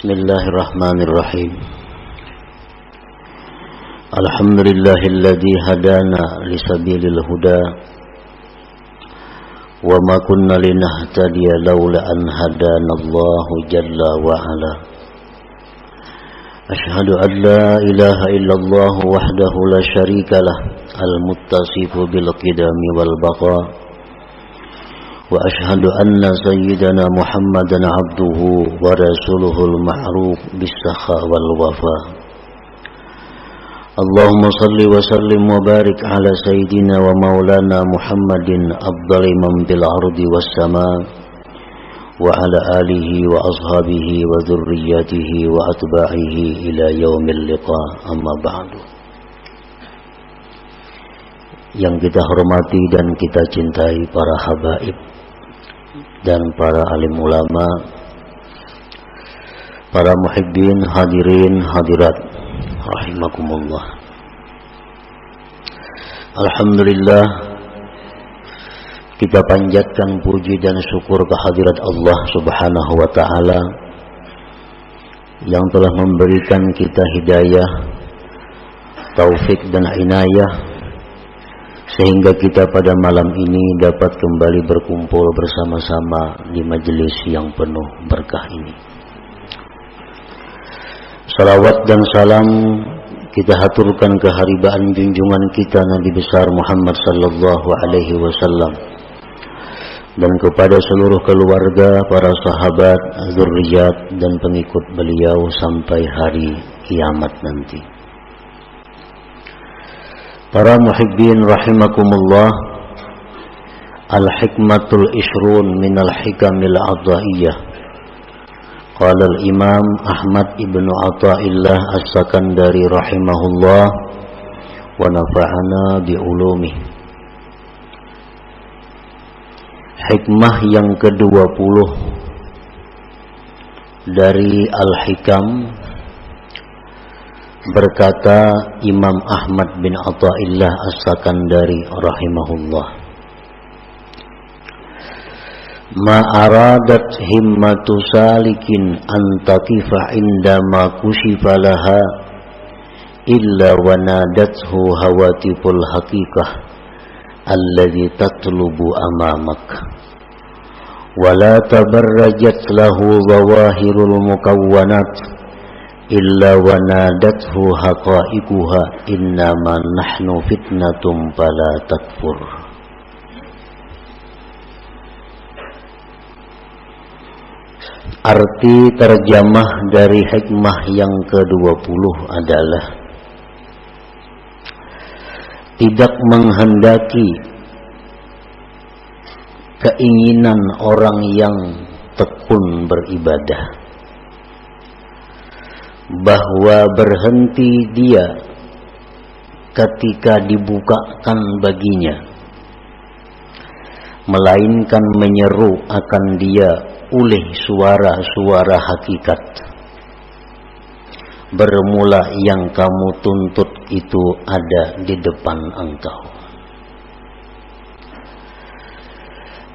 Bismillahirrahmanirrahim. Alhamdulillahilladzi hadana lisabilil huda wa ma kunna linahtadiya laula an hadanallahu jalla wa ala. Ashhadu an la ilaha illallah wahdahu la syarikalah al-muttasifu bil qidami wal baqa. Wa ashhadu anna sayyidana Muhammadan abduhu wa rasuluhul ma'ruf bis-sakha wal wafa. Allahumma salli wa sallim wa barik ala sayyidina wa maulana Muhammadin afdali man bil ardi was sama wa ala alihi wa ashabihi wa dhurriyyatihi wa atba'ihi ila yaumil liqa, amma ba'du. Yang kita hormati dan kita cintai para habaib dan para alim ulama, para muhibbin, hadirin, hadirat rahimakumullah. Alhamdulillah, kita panjatkan puji dan syukur kehadirat Allah Subhanahu wa ta'ala yang telah memberikan kita hidayah, taufik dan inayah sehingga kita pada malam ini dapat kembali berkumpul bersama-sama di majelis yang penuh berkah ini. Salawat dan salam kita haturkan keharibaan junjungan kita Nabi besar Muhammad sallallahu alaihi wasallam dan kepada seluruh keluarga, para sahabat, zurriyat dan pengikut beliau sampai hari kiamat nanti. Para muhibbin rahimakumullah, al-hikmatul ishrun minal hikamil adha'iyah. Qala al-imam Ahmad ibnu Athaillah as-Sakandari rahimahullah wa nafa'ana bi'ulumih. Hikmah yang ke-20 dari Al-Hikam. Berkata Imam Ahmad bin Athaillah as-Sakandari rahimahullah, ma aradat himmatu salikin an taqifa indama kushifa laha illa wa nadathu hawatiful haqiqah alladhi tatlubu amamak wa la tabarrajat lahu zawahirul mukawwanat illa wa nadathu haqa'iquha innama nahnu fitnatum fala takfur. Arti terjemah dari hikmah yang ke-20 adalah tidak menghendaki keinginan orang yang tekun beribadah, bahwa berhenti dia ketika dibukakan baginya, melainkan menyeru akan dia oleh suara-suara hakikat. Bermula yang kamu tuntut itu ada di depan engkau.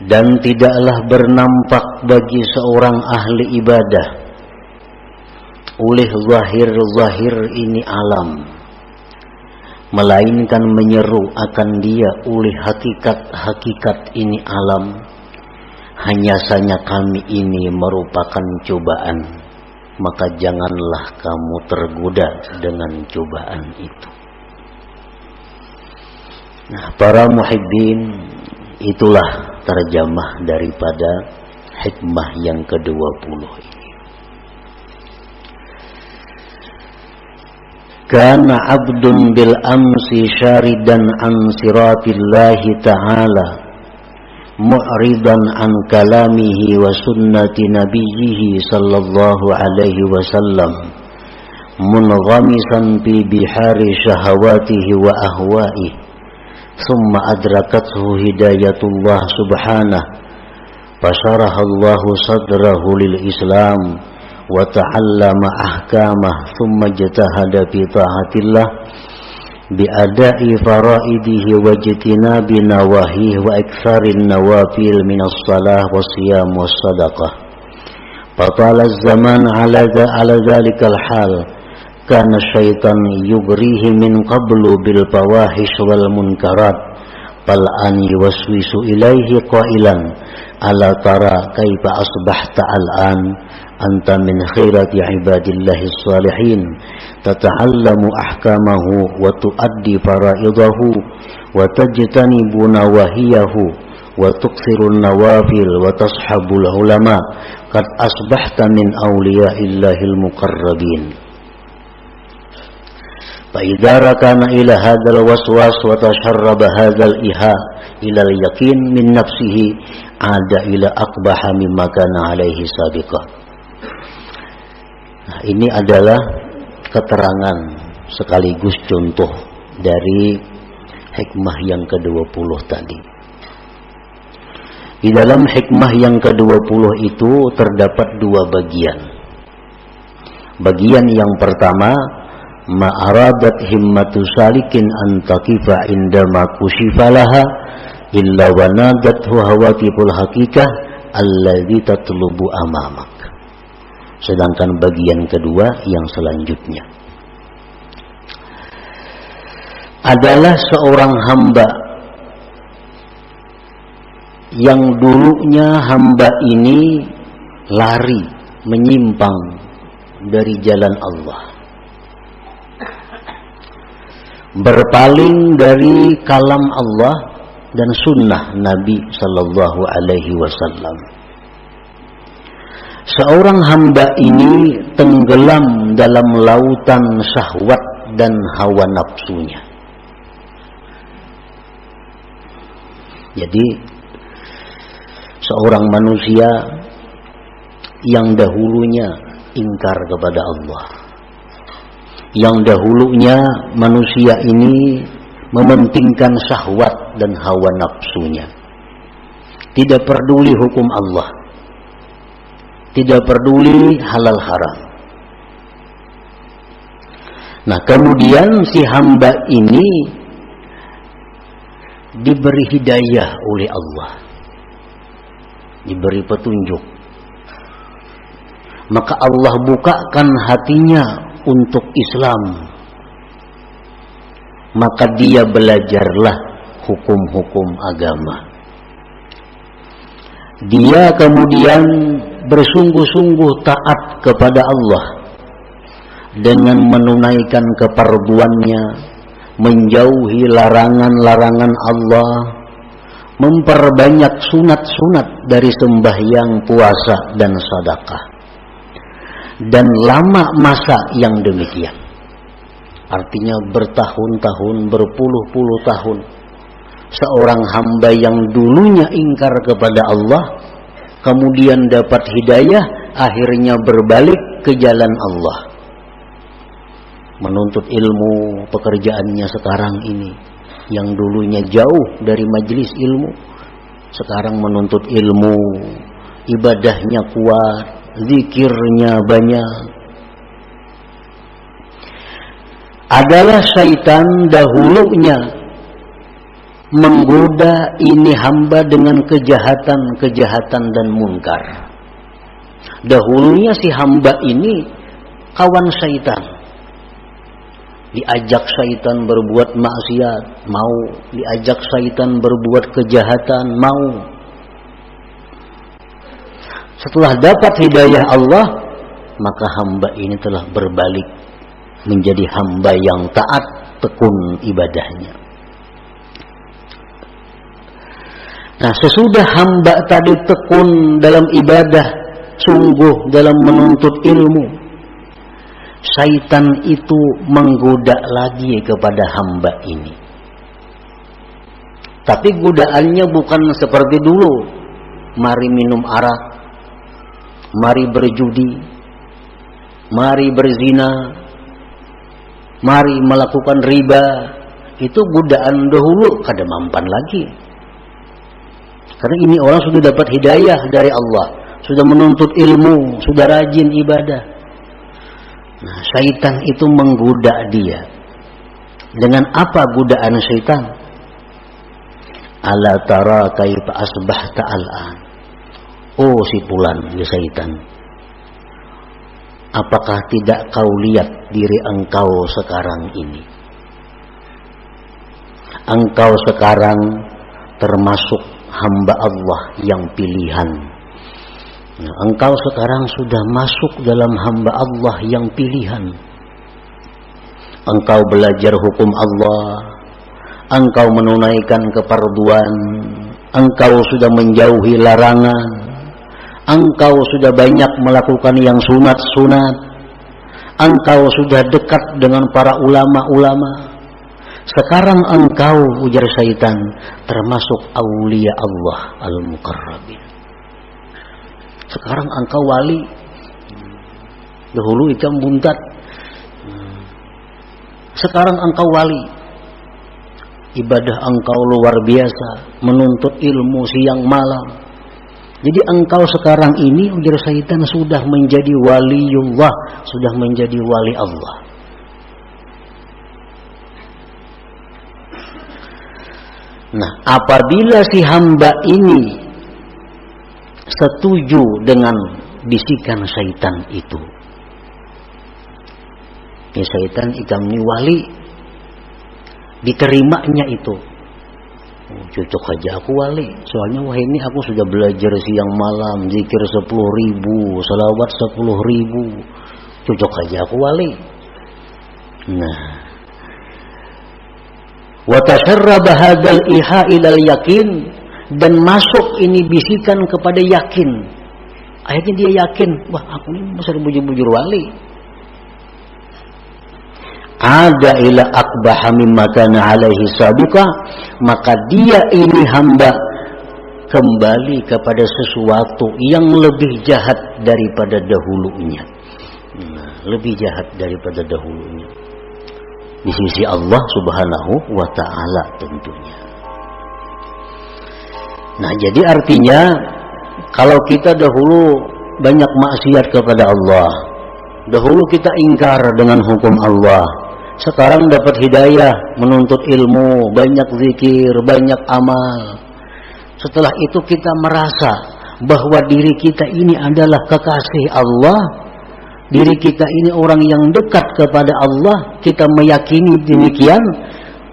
Dan tidaklah bernampak bagi seorang ahli ibadah oleh zahir-zahir ini alam, melainkan menyeru akan dia oleh hakikat-hakikat ini alam. Hanya saja kami ini merupakan cobaan, maka janganlah kamu tergoda dengan cobaan itu. Nah, para muhibbin, itulah terjemah daripada hikmah yang ke-20 ini. Kana abdun bil amsi syaridan an siratillahi ta'ala mu'ridan an kalamihi wa sunnati nabiyyihi sallallahu alaihi wasallam munghamisan fi bihari syahawatihi wa ahwa'ihi thumma adrakathu hidayatullah subhanahu fasyarahallahu sadrahu lil islam wa ta'allama ahkamah thumma jatahada fi ta'atillah bi ada'i faraidihi wa jitinabi nawahihi wa iktsarin nawafil minas salah was siyam was sadaqah Fatala zaman ala dzalikal hal. Kana syaitan yugrihi min qablu bil fawahish wal munkarat. Fal an yuwaswisu ilaihi qailan ala tara kaifa asbahta al-an anta min khairati ibadillahi salihin tata'allamu ahkamahu wa tuaddi faraidahu wa tajtanibu nawahiyahu wa tuksiru nawafil wa tashabul ulama qad asbahta min awliyaillahil muqarrabin. فإذا ركن إلى هذا الوسواس وتشرب هذا الإيهاء إلى اليقين من نفسه عاد إلى أقبح مما كان عليه سابقا. Nah, ini adalah keterangan sekaligus contoh dari hikmah yang ke-20 tadi. Di dalam hikmah yang ke-20 itu terdapat dua bagian. Bagian yang pertama, ma'aradat himmatu salikin antakifa indama kusifalaha illa wanadathu hawatiful hakikah alladhi tatlubu amamak. Sedangkan bagian kedua yang selanjutnya adalah seorang hamba yang dulunya hamba ini lari menyimpang dari jalan Allah, berpaling dari kalam Allah dan sunnah Nabi sallallahu alaihi wasallam. Seorang hamba ini tenggelam dalam lautan syahwat dan hawa nafsunya. Jadi seorang manusia yang dahulunya ingkar kepada Allah, yang dahulunya manusia ini mementingkan syahwat dan hawa nafsunya, tidak peduli hukum Allah, tidak peduli halal haram. Nah, kemudian si hamba ini diberi hidayah oleh Allah, diberi petunjuk, maka Allah bukakan hatinya untuk Islam, maka dia belajarlah hukum-hukum agama. Dia kemudian bersungguh-sungguh taat kepada Allah dengan menunaikan keperduannya, menjauhi larangan-larangan Allah, memperbanyak sunat-sunat dari sembahyang, puasa, dan sedekah. Dan lama masa yang demikian, artinya bertahun-tahun, berpuluh-puluh tahun, seorang hamba yang dulunya ingkar kepada Allah kemudian dapat hidayah, akhirnya berbalik ke jalan Allah, menuntut ilmu. Pekerjaannya sekarang ini yang dulunya jauh dari majelis ilmu, sekarang menuntut ilmu, ibadahnya kuat, zikirnya banyak. Adalah syaitan dahulunya menggoda ini hamba dengan kejahatan-kejahatan dan munkar. Dahulunya si hamba ini kawan syaitan, diajak syaitan berbuat maksiat, mau. Diajak syaitan berbuat kejahatan, mau. Setelah dapat hidayah Allah, maka hamba ini telah berbalik menjadi hamba yang taat, tekun ibadahnya. Nah, sesudah hamba tadi tekun dalam ibadah, sungguh dalam menuntut ilmu, syaitan itu menggoda lagi kepada hamba ini. Tapi godaannya bukan seperti dulu, mari minum arak, mari berjudi, mari berzina, mari melakukan riba. Itu godaan dahulu, kada mampan lagi. Karena ini orang sudah dapat hidayah dari Allah, sudah menuntut ilmu, sudah rajin ibadah. Nah, syaitan itu menggoda dia. Dengan apa godaan syaitan? Ala tara kaifa asbahta al'an. Oh si fulan, ya syaitan, apakah tidak kau lihat diri engkau sekarang ini? Engkau sekarang termasuk hamba Allah yang pilihan. Nah, engkau sekarang sudah masuk dalam hamba Allah yang pilihan. Engkau belajar hukum Allah, engkau menunaikan kefarduan, engkau sudah menjauhi larangan, engkau sudah banyak melakukan yang sunat-sunat, engkau sudah dekat dengan para ulama-ulama. Sekarang engkau, ujar syaitan, termasuk aulia Allah al-muqarrabin. Sekarang engkau wali. Dahulu ikan buntat. Sekarang engkau wali. Ibadah engkau luar biasa, menuntut ilmu siang malam. Jadi engkau sekarang ini, ujar syaitan, sudah menjadi waliullah, sudah menjadi wali Allah. Nah, apabila si hamba ini setuju dengan bisikan syaitan itu, ya syaitan ikam ni wali, diterimanya itu, oh, cocok aja aku wali, soalnya wah ini aku sudah belajar siang malam, zikir 10.000, salawat 10.000, cocok aja aku wali. Nah, wa tasharraba hadzal iha ilal yakin, dan masuk ini bisikan kepada yakin. Akhirnya dia yakin, wah aku ini besar bujur-bujur wali. Ada ila akbaha mimma kana alaihi sabuka, maka dia ini hamba kembali kepada sesuatu yang lebih jahat daripada dahulunya. Nah, lebih jahat daripada dahulunya di sisi Allah Subhanahu wa ta'ala tentunya. Nah, jadi artinya kalau kita dahulu banyak maksiat kepada Allah, dahulu kita ingkar dengan hukum Allah, sekarang dapat hidayah, menuntut ilmu, banyak zikir, banyak amal. Setelah itu kita merasa bahwa diri kita ini adalah kekasih Allah, diri kita ini orang yang dekat kepada Allah, kita meyakini demikian.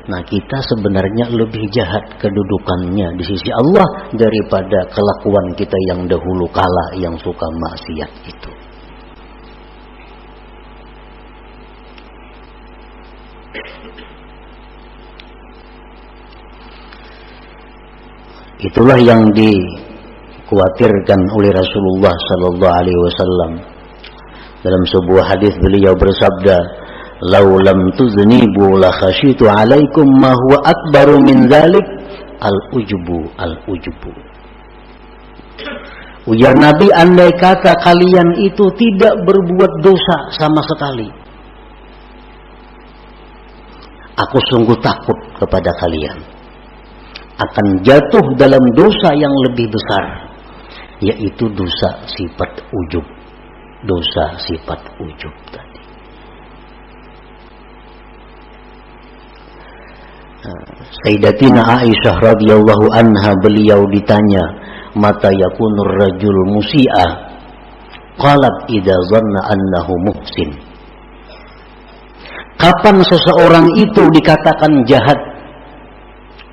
Nah, kita sebenarnya lebih jahat kedudukannya di sisi Allah daripada kelakuan kita yang dahulu kala yang suka maksiat itu. Itulah yang dikhawatirkan oleh Rasulullah sallallahu alaihi wasallam. Dalam sebuah hadis beliau bersabda, "Lau lam tuznibu la khasyitu 'alaikum ma huwa akbaru min dzalik al-ujbu al-ujbu." Ujar Nabi, andai kata kalian itu tidak berbuat dosa sama sekali, aku sungguh takut kepada kalian akan jatuh dalam dosa yang lebih besar, yaitu dosa sifat ujub. Dosa sifat ujub tadi. Sayyidatina Aisyah radhiyallahu anha, beliau ditanya, mata yakunur rajul musi'a? Qalat idza dhanna annahu muhsin. Kapan seseorang itu dikatakan jahat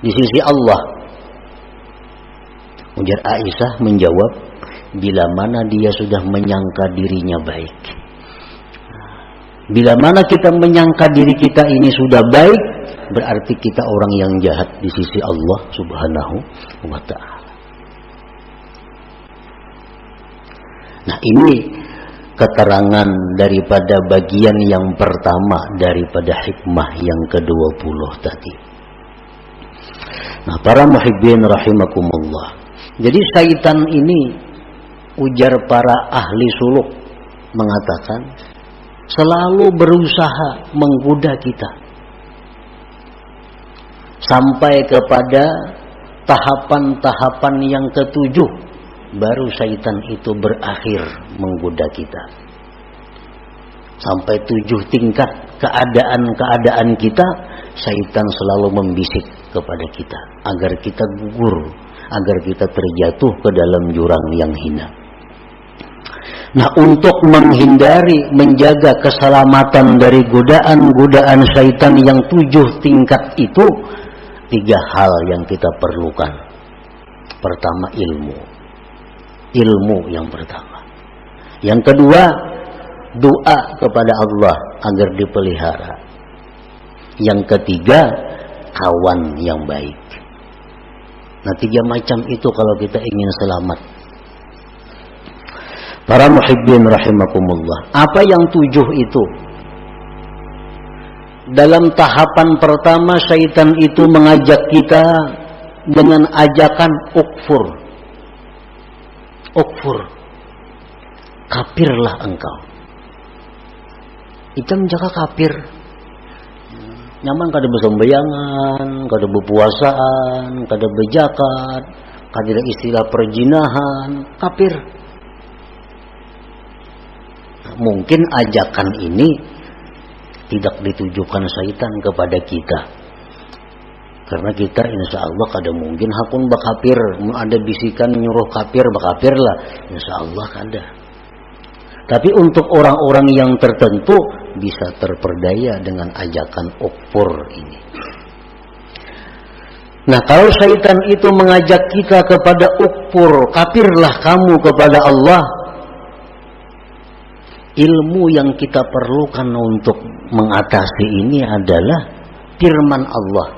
di sisi Allah? Ujar Aisyah menjawab, bila mana dia sudah menyangka dirinya baik. Bila mana kita menyangka diri kita ini sudah baik, berarti kita orang yang jahat di sisi Allah Subhanahu wa ta'ala. Nah, ini keterangan daripada bagian yang pertama daripada hikmah yang ke-20 tadi. Nah, para muhibbin rahimakumullah. Jadi syaitan ini, ujar para ahli suluk, mengatakan selalu berusaha menggoda kita sampai kepada tahapan-tahapan yang ke-7, baru syaitan itu berakhir menggoda kita. Sampai 7 tingkat keadaan-keadaan kita, syaitan selalu membisik kepada kita agar kita gugur, agar kita terjatuh ke dalam jurang yang hina. Nah, untuk menghindari, menjaga keselamatan dari godaan-godaan syaitan yang 7 tingkat itu, 3 hal yang kita perlukan. Pertama, ilmu. Ilmu yang pertama. Yang kedua, doa kepada Allah agar dipelihara. Yang ketiga, kawan yang baik. Nah, 3 macam itu kalau kita ingin selamat. Para muhibbin rahimakumullah. Apa yang 7 itu? Dalam tahapan pertama, syaitan itu mengajak kita dengan ajakan ukfur. Ukfur. Kafirlah engkau. Itu menjaga kafir. Nyaman kada bersembahyangan, kada berpuasaan, kada berzakat, kada istilah perjinahan, kafir. Mungkin ajakan ini tidak ditujukan syaitan kepada kita, karena kita insya Allah kada mungkin hakun bakafir. Ada bisikan nyuruh kafir bakafirlah, insya Allah kada. Tapi untuk orang-orang yang tertentu bisa terperdaya dengan ajakan ukfur ini. Nah, kalau syaitan itu mengajak kita kepada ukfur, kafirlah kamu kepada Allah, ilmu yang kita perlukan untuk mengatasi ini adalah firman Allah,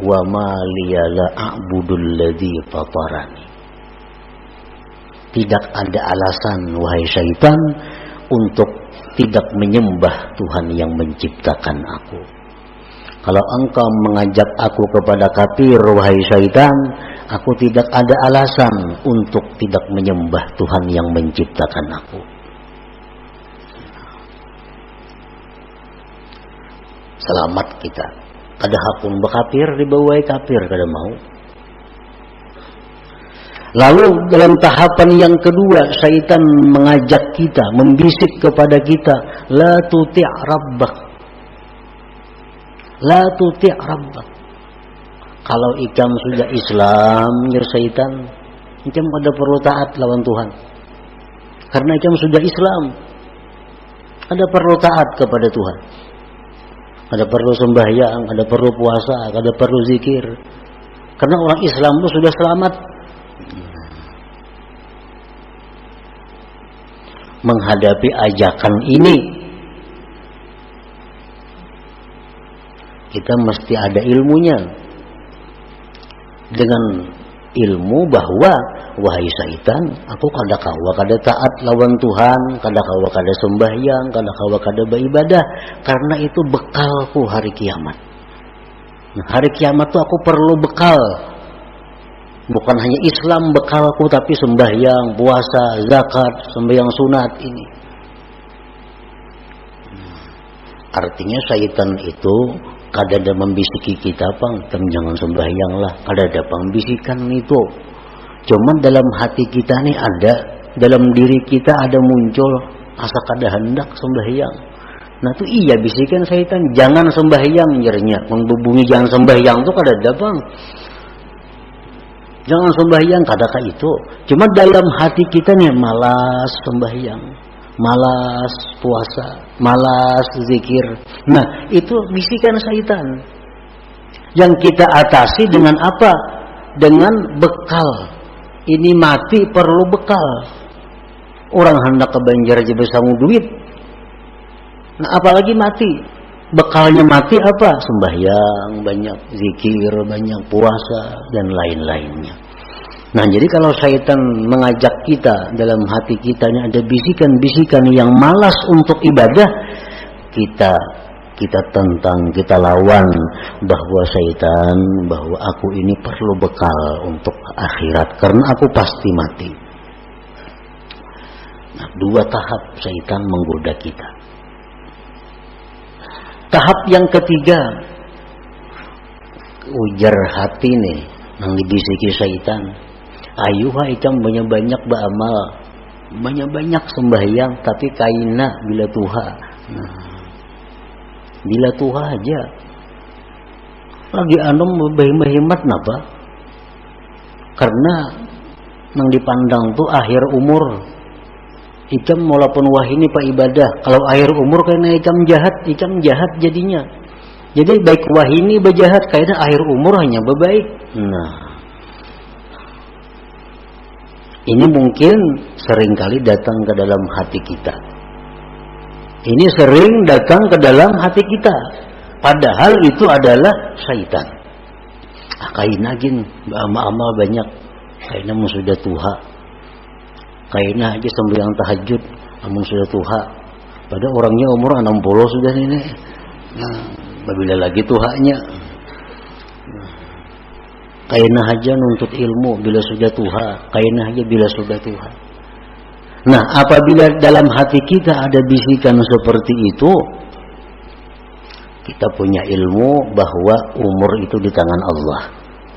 wa ma liya la a'budul ladzi fatarani. Tidak ada alasan, wahai syaitan, untuk tidak menyembah Tuhan yang menciptakan aku. Kalau engkau mengajak aku kepada kafir, wahai syaitan, aku tidak ada alasan untuk tidak menyembah Tuhan yang menciptakan aku. Selamat kita. Kada hakun bekafir, dibawai kafir kada mau. Lalu dalam tahapan yang kedua, syaitan mengajak kita, membisik kepada kita, la tuti' rabbak. La tuti' rabbak. Kalau ikam sudah Islam, ya syaitan, ikam kada perlu taat lawan Tuhan. Karena ikam sudah Islam, kada perlu taat kepada Tuhan. Kada perlu sembahyang, kada perlu puasa, kada perlu zikir. Karena orang Islam itu sudah selamat. Menghadapi ajakan ini, kita mesti ada ilmunya. Dengan ilmu bahwa, wahai syaitan, aku kada kawa kada taat lawan Tuhan, kada kawa kada sembahyang, kada kawa kada beribadah, karena itu bekalku hari kiamat. Nah, hari kiamat itu aku perlu bekal. Bukan hanya Islam bekalku, tapi sembahyang, puasa, zakat, sembahyang sunat ini. Artinya syaitan itu kada ada membisiki kita, pang, jangan sembahyanglah, kada ada pembisikan itu. Cuman dalam hati kita nih ada, dalam diri kita ada muncul asa kada hendak sembahyang. Nah itu iya bisikan syaitan, jangan sembahyang jernya, membubungi jangan sembahyang tuh kada ada, bang. Jangan sembahyang, kadakah itu. Cuma dalam hati kita nih malas sembahyang, malas puasa, malas zikir. Nah, itu bisikan syaitan. Yang kita atasi dengan apa? Dengan bekal. Ini mati perlu bekal. Orang hendak ke Banjar aja bersama duit. Nah, apalagi mati. Bekalnya mati apa? Sembahyang banyak, zikir banyak, puasa dan lain-lainnya. Nah, jadi kalau syaitan mengajak kita, dalam hati kita ini ada bisikan-bisikan yang malas untuk ibadah, kita tentang, kita lawan bahwa syaitan, bahwa aku ini perlu bekal untuk akhirat karena aku pasti mati. Nah, 2 tahap syaitan menggoda kita. Tahap yang ketiga, ujar hati nih, nang dibisiki syaitan. Ayo ikam banyak-banyak beramal, banyak-banyak sembahyang, tapi kaina bila tuha. Nah, bila tuha aja. Lagi anom berhemat napa? Karena nang dipandang tuh akhir umur. Ikam walaupun wahini pak ibadah, kalau air umur karena ikam jahat jadinya. Jadi baik wahini bajahat karena air umur hanya baik. Nah, ini mungkin seringkali datang ke dalam hati kita. Ini sering datang ke dalam hati kita. Padahal itu adalah syaitan. Kaina gin, amal banyak. Kaina sudah tuha. Kaina aja sembahyang tahajud, amun sudah tuha. Padahal orangnya umur 60 sudah ini. Nah, bila lagi tuhanya. Kaina aja nuntut ilmu bila sudah tuha. Kaina aja bila sudah tuha. Nah, apabila dalam hati kita ada bisikan seperti itu, kita punya ilmu bahwa umur itu di tangan Allah.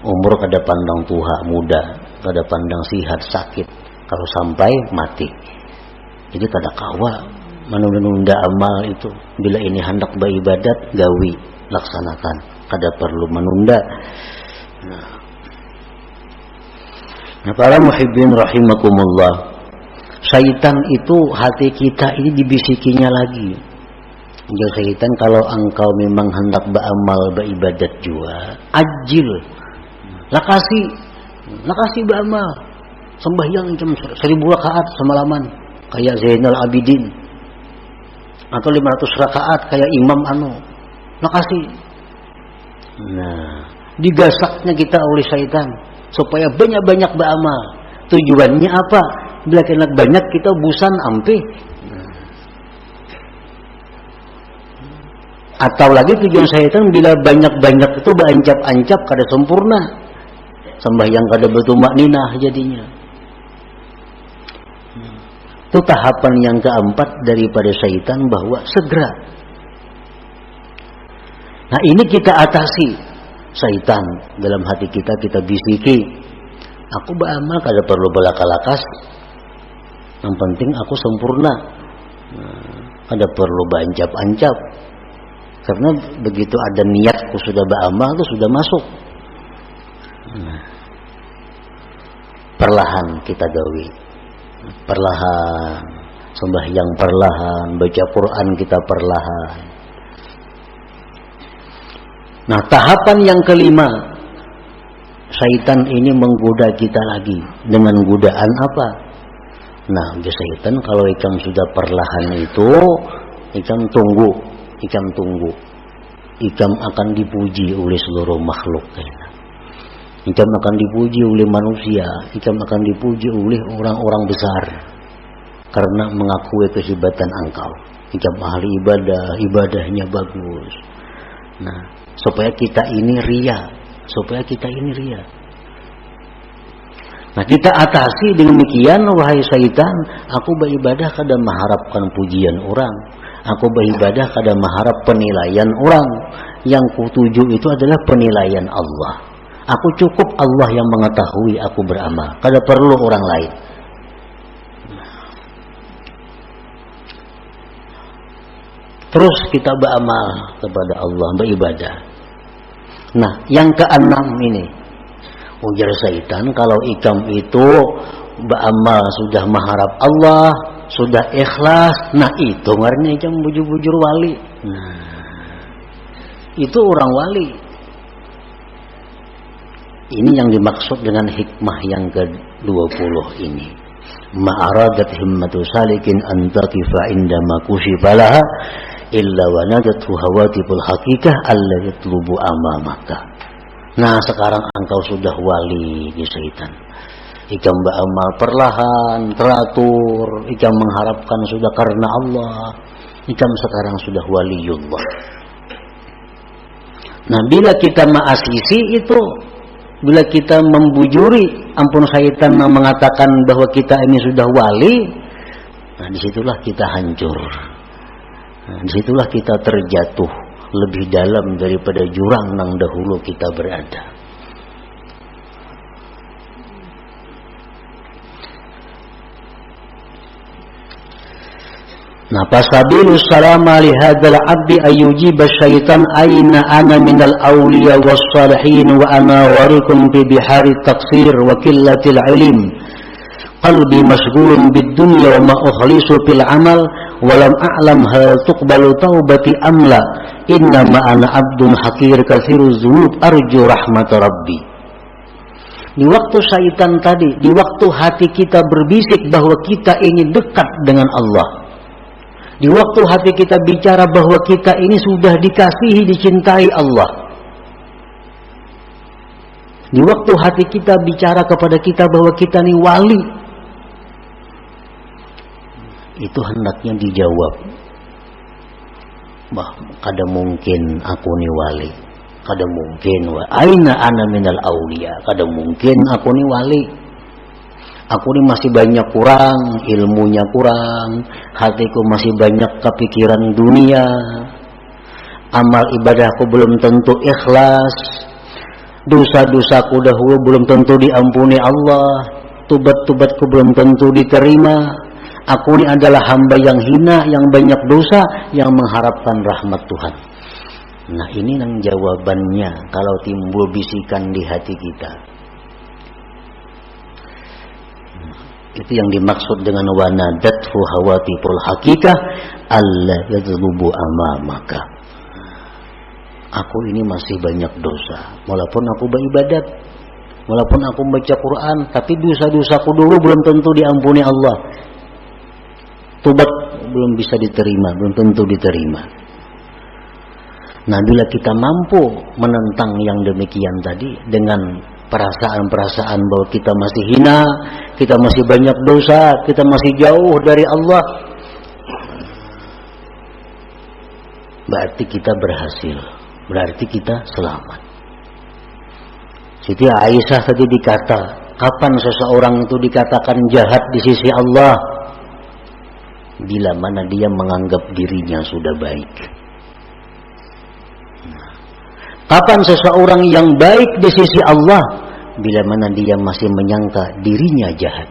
Umur kada pandang tuha muda, kada pandang sihat sakit, kalau sampai mati. Jadi kada kawa menunda amal itu. Bila ini hendak beribadat, gawi, laksanakan. Kada perlu menunda. Nah, para muhibbin rahimakumullah, syaitan itu hati kita ini dibisikinya lagi. Ya syaitan, kalau engkau memang hendak beramal beribadat juga, ajil, lakasi beramal, sembahyang jam 1000 rakaat semalaman kayak Zainal Abidin, atau 500 rakaat kayak Imam lakasi. Nah, digasaknya kita oleh syaitan supaya banyak-banyak beramal. Tujuannya apa? Bila kena banyak kita bosan ampe. Atau lagi tujuan syaitan bila banyak-banyak itu berancap-ancap kada sempurna. Sembahyang kada bertumak ninah jadinya. Itu tahapan yang keempat daripada syaitan, bahwa segera. Nah, ini kita atasi syaitan dalam hati kita, kita bisiki. Aku beramal kada perlu belaka-lakas. Yang penting aku sempurna. Kada perlu berancap-ancap. Karena begitu ada niatku sudah beramal itu sudah masuk. Perlahan kita gawi. Perlahan. Sembahyang perlahan, baca Quran kita perlahan. Nah, tahapan yang kelima, syaitan ini menggoda kita lagi. Dengan godaan apa? Nah, syaitan kalau ikam sudah perlahan itu, ikam tunggu. Ikam akan dipuji oleh seluruh makhluk. Ikam akan dipuji oleh manusia. Ikam akan dipuji oleh orang-orang besar. Karena mengakui kehebatan engkau. Ikam ahli ibadah, ibadahnya bagus. Nah, supaya kita ini ria. Nah, kita atasi demikian, wahai syaitan, aku beribadah kada mengharapkan pujian orang. Aku beribadah kada mengharap penilaian orang. Yang kutuju itu adalah penilaian Allah. Aku cukup Allah yang mengetahui aku beramal. Kada perlu orang lain. Terus kita beramal kepada Allah, beribadah. Nah, yang keenam ini, ujar syaitan, kalau ikam itu beramal sudah mengharap Allah, sudah ikhlas, nah itu warnanya ikam bujur-bujur wali. Nah, itu orang wali. Ini yang dimaksud dengan hikmah yang ke-20 ini. Ma'aradat himmatu salikin antakifa indama kusifalaha illa wa nadathu hawatibul hakikah alla yatlubu amamaka. Nah, sekarang engkau sudah wali di syaitan. Ikam beramal perlahan, teratur. Ikam mengharapkan sudah karena Allah. Ikam sekarang sudah waliullah. Nah, bila kita ma'asisi itu, bila kita membujuri, ampun syaitan mengatakan bahwa kita ini sudah wali, nah disitulah kita hancur. Nah, disitulah kita terjatuh lebih dalam daripada jurang yang dahulu kita berada. Nah, fasabilu salama li hadzal abdi ayyujiba syaitan aina ana minal awliya was salihin wa ana warikum fi bihari taqsir wa qillatil ilm qalbi masghulun bid-dunya wa ma ukhlisu fil amal wa lam a'lam hal tuqbalu taubati amla inna ma ana abdun hakir katsiruz dzunub arju rahmat rabbi. Di waktu syaitan tadi, di waktu hati kita berbisik bahwa kita ingin dekat dengan Allah, di waktu hati kita bicara bahwa kita ini sudah dikasihi, dicintai Allah, di waktu hati kita bicara kepada kita bahwa kita ini wali, itu hendaknya dijawab. Kada mungkin aku ni wali, kada mungkin aina ana minal aulia, kada mungkin aku ni wali. Aku ni masih banyak kurang, ilmunya kurang, hatiku masih banyak kepikiran dunia, amal ibadahku belum tentu ikhlas, dosa-dosaku dahulu belum tentu diampuni Allah, tubat-tubatku belum tentu diterima. Aku ini adalah hamba yang hina, yang banyak dosa, yang mengharapkan rahmat Tuhan. Nah, ini yang jawabannya kalau timbul bisikan di hati kita. Itu yang dimaksud dengan wanadathu hawatiful hakikah alla yadhlubu amamaka. Aku ini masih banyak dosa, walaupun aku beribadat, walaupun aku baca Quran, tapi dosa-dosaku dulu belum tentu diampuni Allah. Tobat belum bisa diterima, belum tentu diterima. Nah, bila kita mampu menentang yang demikian tadi dengan perasaan-perasaan bahwa kita masih hina, kita masih banyak dosa, kita masih jauh dari Allah, berarti kita berhasil, berarti kita selamat. Siti Aisyah tadi dikata, kapan seseorang itu dikatakan jahat di sisi Allah? Bila mana dia menganggap dirinya sudah baik. Kapan seseorang yang baik di sisi Allah? Bila mana dia masih menyangka dirinya jahat.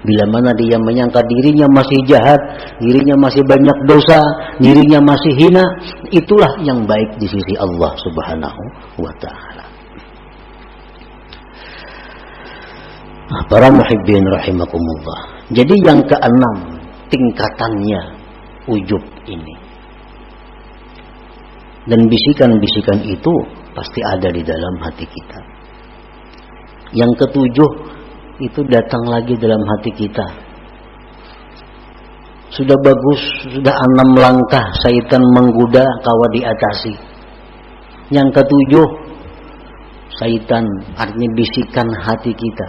Bila mana dia menyangka dirinya masih jahat, dirinya masih banyak dosa, dirinya masih hina, itulah yang baik di sisi Allah Subhanahu wa ta'ala. Para muhibbin rahimakumullah. Jadi yang keenam tingkatannya ujub ini. Dan bisikan-bisikan itu pasti ada di dalam hati kita. Yang ketujuh itu datang lagi dalam hati kita. Sudah bagus, sudah 6 langkah syaitan menggoda kawa diatasi. Yang ketujuh, syaitan artinya bisikan hati kita.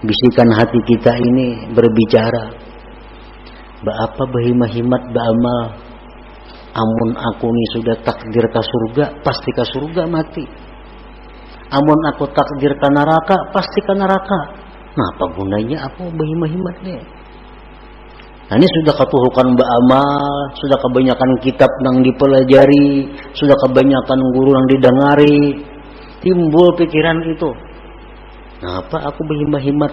Bisikan hati kita ini berbicara, apa bahimahimat ba'amal, amun aku ni sudah takdir ke surga, pasti ke surga mati. Amun aku takdir ke neraka, pasti ke neraka. Nah, apa gunanya aku bahimahimat ni? Nah, ini sudah ketuhukan ba'amal, sudah kebanyakan kitab yang dipelajari, sudah kebanyakan guru yang didengari, timbul pikiran itu. Nah, apa aku bahimahimat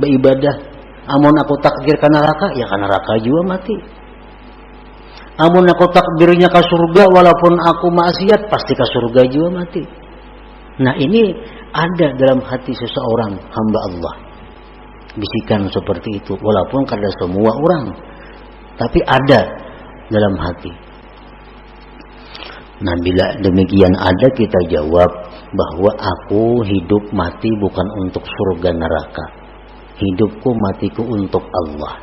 beribadah? Amun aku takdir ke neraka, ya ke neraka juga mati. Amun aku takdirnya ke surga, walaupun aku maksiat, pasti ke surga juga mati. Nah, ini ada dalam hati seseorang hamba Allah. Bisikan seperti itu, walaupun kada semua orang, tapi ada dalam hati. Nah, bila demikian ada, kita jawab bahwa aku hidup mati bukan untuk surga neraka. Hidupku matiku untuk Allah.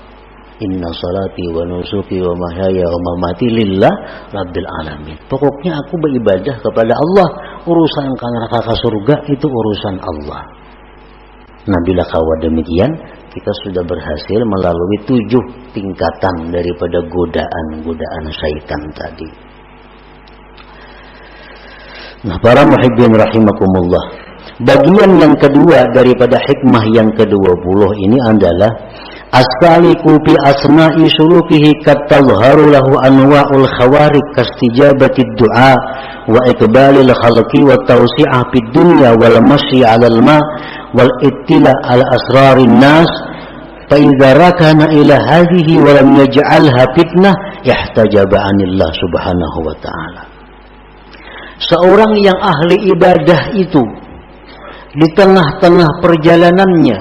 Inna salati wa nusuki wa mahyaya wa mamati lillah rabbil alamin. Pokoknya aku beribadah kepada Allah. Urusan ke neraka ke surga itu urusan Allah. Nah, bila kawa demikian, kita sudah berhasil melalui 7 tingkatan daripada godaan-godaan syaitan tadi. Nah, para muhibbin rahimakumullah, bagian yang kedua daripada hikmah yang ke-20 ini adalah as-saliku fi asma'i sulukihi katadharu lahu anwa'ul khawarik kastijabati du'a wa iqbalil khalqi wa tawsi'ah fid dunya wal masyi 'alal ma wal ittila' ala asrarin nas fa idza rakana ila hadhihi wa lam yaj'alha fitnah ihtajaba 'anillah subhanahu wa ta'ala. Seorang yang ahli ibadah itu di tengah-tengah perjalanannya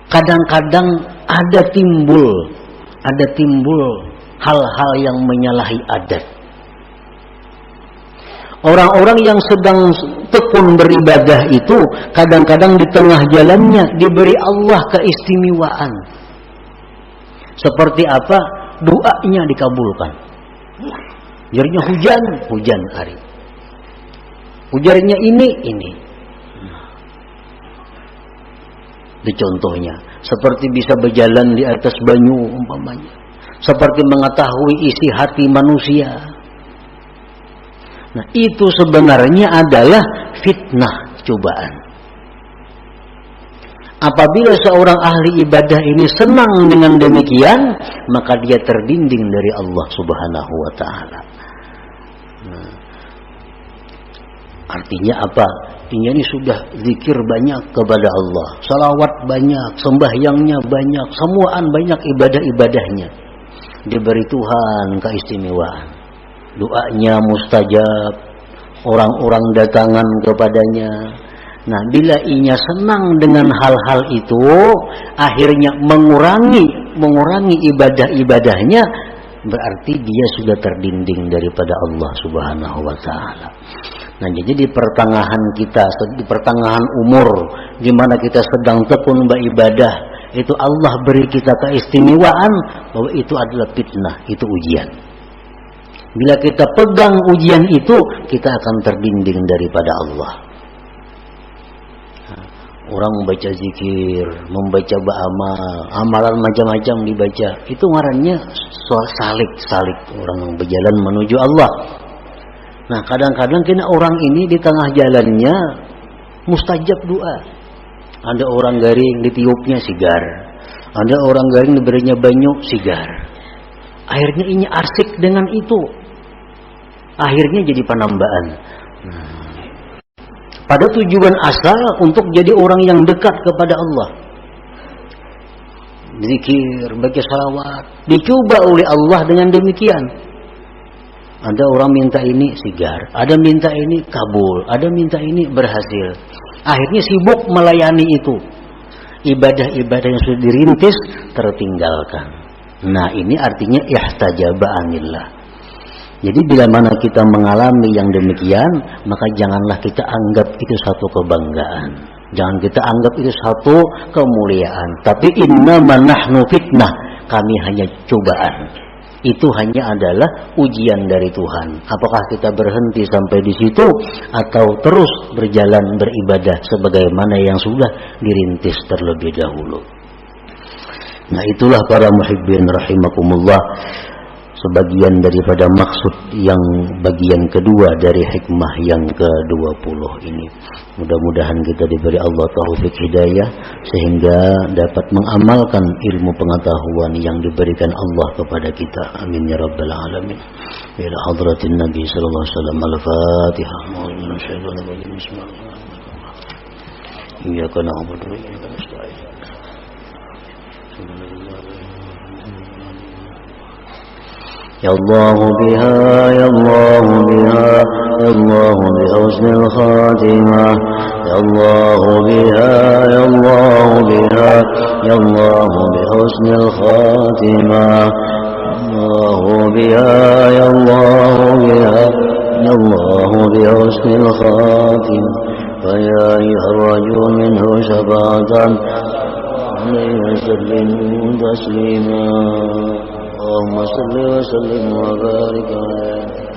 kadang-kadang ada timbul hal-hal yang menyalahi adat. Orang-orang yang sedang tekun beribadah itu kadang-kadang di tengah jalannya diberi Allah keistimewaan. Seperti apa? Doanya dikabulkan. Ujarnya hujan hari. Ujarnya ini. Itu contohnya. Seperti bisa berjalan di atas banyu umpamanya. Seperti mengetahui isi hati manusia. Nah, itu sebenarnya adalah fitnah, cobaan. Apabila seorang ahli ibadah ini senang dengan demikian, maka dia terdinding dari Allah Subhanahu wa taala. Nah, artinya apa? Artinya ini sudah zikir banyak kepada Allah, salawat banyak, sembahyangnya banyak, semuaan banyak ibadah-ibadahnya. Diberi Tuhan keistimewaan. Doanya mustajab, orang-orang datangan kepadanya. Nah, bila ianya senang dengan hal-hal itu, akhirnya mengurangi ibadah-ibadahnya, berarti dia sudah terdinding daripada Allah Subhanahu wa taala. Nah, jadi di pertengahan umur, di mana kita sedang tekun beribadah, itu Allah beri kita keistimewaan bahwa itu adalah fitnah, itu ujian. Bila kita pegang ujian itu, kita akan terdinding daripada Allah. Orang membaca zikir, membaca amalan macam-macam dibaca. Itu ngarannya salik. Orang berjalan menuju Allah. Nah, kadang-kadang kena orang ini di tengah jalannya mustajab doa. Ada orang garing ditiupnya sigar. Ada orang garing diberinya banyu sigar. Akhirnya ini arsik dengan itu. Akhirnya jadi penambaan. Pada tujuan asal untuk jadi orang yang dekat kepada Allah. Zikir, baca salawat. Dicoba oleh Allah dengan demikian. Ada orang minta ini sigar. Ada minta ini kabul. Ada minta ini berhasil. Akhirnya sibuk melayani itu. Ibadah-ibadah yang sudah dirintis tertinggalkan. Nah, ini artinya ihtajaba anillah. Jadi bila mana kita mengalami yang demikian, maka janganlah kita anggap itu satu kebanggaan. Jangan kita anggap itu satu kemuliaan. Tapi innama nahnu fitnah, kami hanya cobaan. Itu hanya adalah ujian dari Tuhan. Apakah kita berhenti sampai di situ atau terus berjalan beribadah sebagaimana yang sudah dirintis terlebih dahulu. Nah, itulah para muhibbin rahimakumullah, sebagian daripada maksud yang bagian kedua dari hikmah yang ke-20 ini. Mudah-mudahan kita diberi Allah taufik hidayah sehingga dapat mengamalkan ilmu pengetahuan yang diberikan Allah kepada kita. Amin ya rabbal alamin. Ila hadratin Nabi sallallahu alaihi wasallam. Al-Fatihah. Bismillahirrahmanirrahim. Iyyaka na'budu wa iyyaka nasta'in. يا الله بها يا الله بها يا الله بحسن الخاتمة يا الله بها يا الله بها يا الله بحسن الخاتمة الله بها يا الله بها يا الله بحسن الخاتمة فيا أيها الرجل منه شفاعة عليه وسلم تسليما اللهم صل وسلم وبارك عليه.